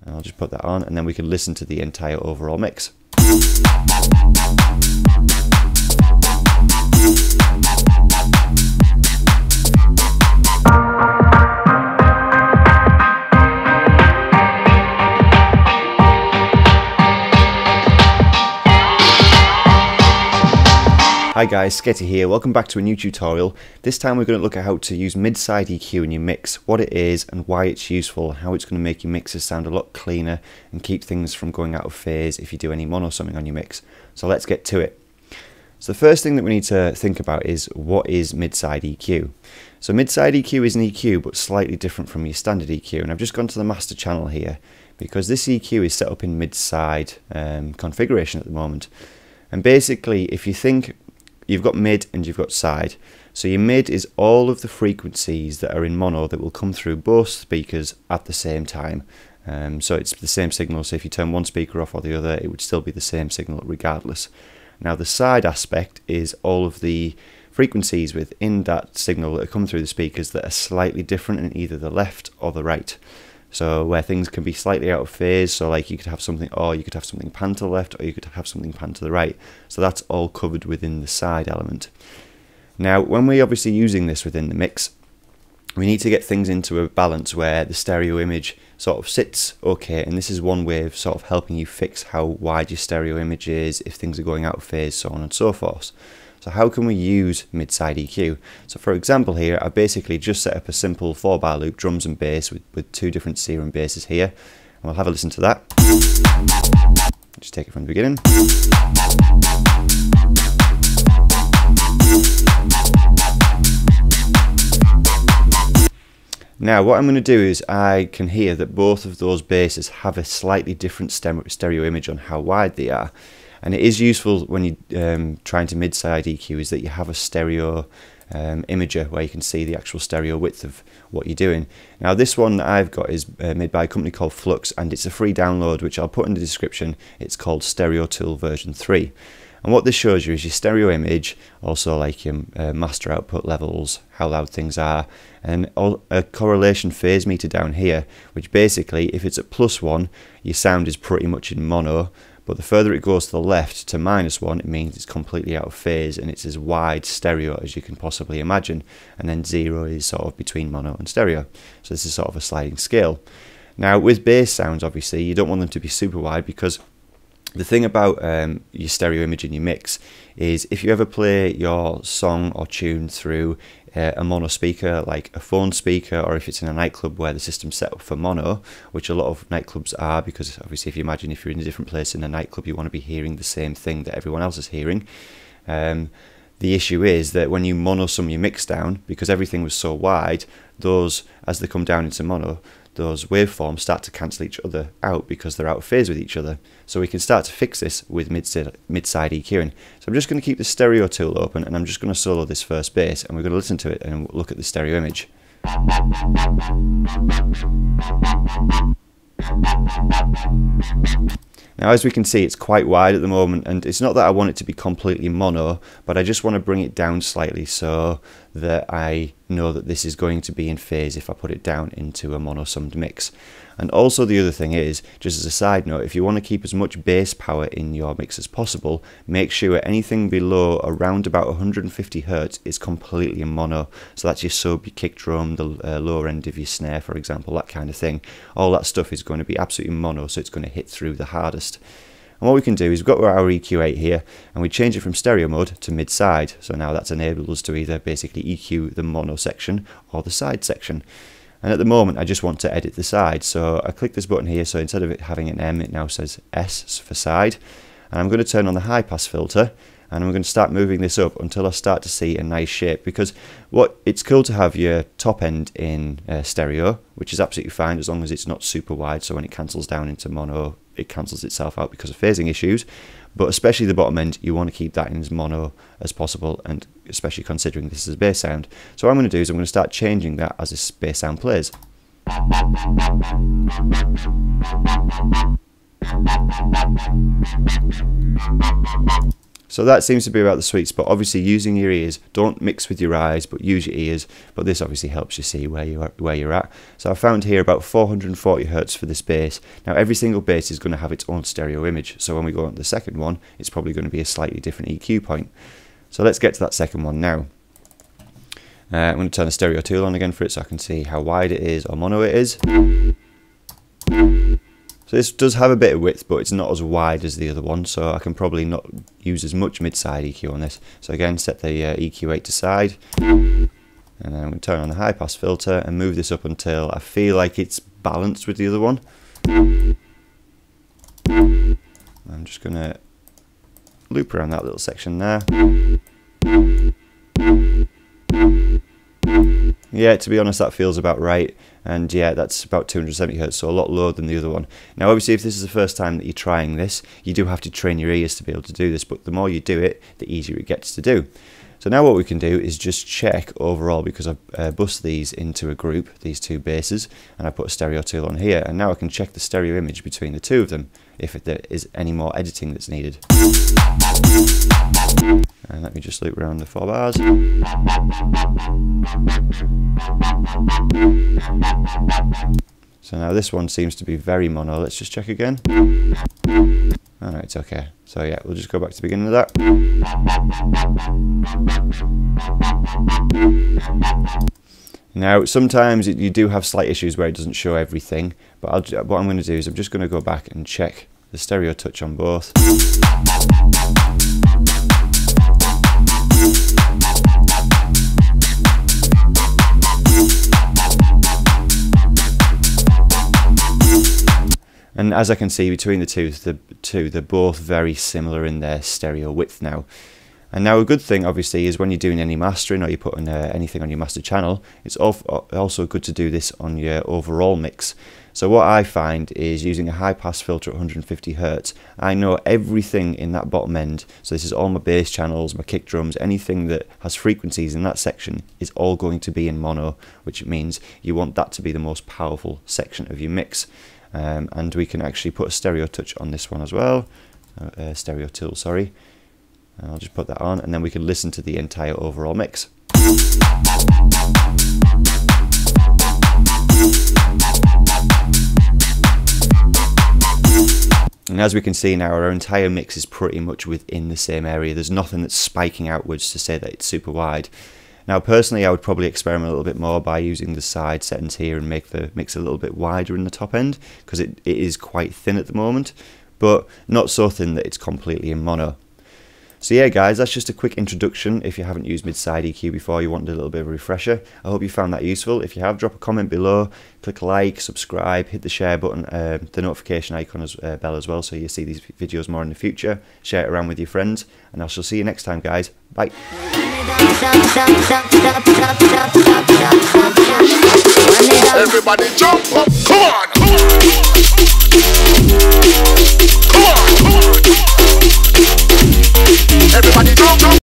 And I'll just put that on, and then we can listen to the entire overall mix. Hi guys, SKETI here, welcome back to a new tutorial. This time we're going to look at how to use MidSide EQ in your mix, what it is and why it's useful, how it's going to make your mixes sound a lot cleaner and keep things from going out of phase if you do any mono summing on your mix. So let's get to it. So the first thing that we need to think about is what is MidSide EQ. So MidSide EQ is an EQ but slightly different from your standard EQ, and I've just gone to the master channel here because this EQ is set up in MidSide configuration at the moment. And basically if you think you've got mid and you've got side. So your mid is all of the frequencies that are in mono that will come through both speakers at the same time. So it's the same signal, so if you turn one speaker off or the other, it would still be the same signal regardless. Now the side aspect is all of the frequencies within that signal that come through the speakers that are slightly different in either the left or the right. So where things can be slightly out of phase, so like you could have something pan to the left or you could have something pan to the right. So that's all covered within the side element. Now when we're obviously using this within the mix, we need to get things into a balance where the stereo image sort of sits okay, and this is one way of sort of helping you fix how wide your stereo image is, if things are going out of phase, so on and so forth. So how can we use MidSide EQ? So for example here, I basically just set up a simple 4-bar loop, drums and bass with two different serum basses here. And we'll have a listen to that. Just take it from the beginning. Now what I'm going to do is I can hear that both of those basses have a slightly different stereo image on how wide they are. And it is useful when you're trying to MidSide EQ is that you have a stereo imager where you can see the actual stereo width of what you're doing. Now this one that I've got is made by a company called Flux, and it's a free download which I'll put in the description. It's called Stereo Tool version 3. And what this shows you is your stereo image, also like your master output levels, how loud things are, and a correlation phase meter down here, which basically if it's at +1, your sound is pretty much in mono. But the further it goes to the left to -1, it means it's completely out of phase and it's as wide stereo as you can possibly imagine. And then 0 is sort of between mono and stereo. So this is sort of a sliding scale. Now with bass sounds, obviously, you don't want them to be super wide, because the thing about your stereo image in your mix is if you ever play your song or tune through a mono speaker, like a phone speaker, or if it's in a nightclub where the system's set up for mono, which a lot of nightclubs are, because obviously if you imagine if you're in a different place in a nightclub, you want to be hearing the same thing that everyone else is hearing. The issue is that when you mono sum your mix down, because everything was so wide, those, as they come down into mono, those waveforms start to cancel each other out because they're out of phase with each other. So we can start to fix this with MidSide EQing. So I'm just going to keep the stereo tool open, and I'm just going to solo this first bass, and we're going to listen to it and look at the stereo image. Now as we can see, it's quite wide at the moment, and it's not that I want it to be completely mono, but I just want to bring it down slightly so that I know that this is going to be in phase if I put it down into a mono summed mix. And also the other thing is, just as a side note, if you want to keep as much bass power in your mix as possible, make sure anything below around about 150 Hz is completely in mono. So that's your sub, your kick drum, the lower end of your snare, for example, that kind of thing. All that stuff is going to be absolutely mono, so it's going to hit through the hardest. And what we can do is we've got our EQ8 here, and we change it from stereo mode to mid-side. So now that's enabled us to either basically EQ the mono section or the side section. And at the moment I just want to edit the side, so I click this button here, so instead of it having an M, it now says S for side. And I'm going to turn on the high pass filter, and I'm going to start moving this up until I start to see a nice shape, because it's cool to have your top end in stereo, which is absolutely fine as long as it's not super wide, so when it cancels down into mono it cancels itself out because of phasing issues. But especially the bottom end, you want to keep that in as mono as possible, and especially considering this is a bass sound. So what I'm going to do is I'm going to start changing that as this bass sound plays. So that seems to be about the sweet spot. Obviously using your ears, don't mix with your eyes, but use your ears. But this obviously helps you see where you're at. So I found here about 440 Hz for this bass. Now every single bass is going to have its own stereo image. So when we go on to the second one, it's probably going to be a slightly different EQ point. So let's get to that second one now. I'm going to turn the stereo tool on again for it so I can see how wide it is or mono it is. So this does have a bit of width, but it's not as wide as the other one, so I can probably not use as much mid-side EQ on this. So again, set the EQ8 to side, and then I'm going to turn on the high-pass filter and move this up until I feel like it's balanced with the other one. I'm just going to loop around that little section there. Yeah, to be honest, that feels about right. And yeah, that's about 270 Hz, so a lot lower than the other one. Now obviously if this is the first time that you're trying this, you do have to train your ears to be able to do this, but the more you do it, the easier it gets to do. So now what we can do is just check overall, because I've bust these into a group, these two basses, and I put a stereo tool on here, and now I can check the stereo image between the two of them, if there is any more editing that's needed. And let me just loop around the 4 bars. So now this one seems to be very mono. Let's just check again. Alright, it's okay. So yeah, we'll just go back to the beginning of that. Now sometimes you do have slight issues where it doesn't show everything, but what I'm going to do is I'm just going to go back and check the stereo touch on both. And as I can see between the two, they're both very similar in their stereo width now. And now a good thing obviously is when you're doing any mastering or you're putting anything on your master channel, it's also good to do this on your overall mix. So what I find is using a high pass filter at 150 Hz, I know everything in that bottom end. So this is all my bass channels, my kick drums, anything that has frequencies in that section is all going to be in mono, which means you want that to be the most powerful section of your mix. And we can actually put a stereo touch on this one as well, stereo tool, sorry. And I'll just put that on, and then we can listen to the entire overall mix. And as we can see now, our entire mix is pretty much within the same area. There's nothing that's spiking outwards to say that it's super wide. Now personally I would probably experiment a little bit more by using the side settings here and make the mix a little bit wider in the top end, because it is quite thin at the moment, but not so thin that it's completely in mono. So yeah guys, that's just a quick introduction. If you haven't used MidSide EQ before, you wanted a little bit of a refresher, I hope you found that useful. If you have, drop a comment below, click like, subscribe, hit the share button, the notification icon bell as well, so you see these videos more in the future. Share it around with your friends, and I shall see you next time guys. Bye. Everybody jump up, come on!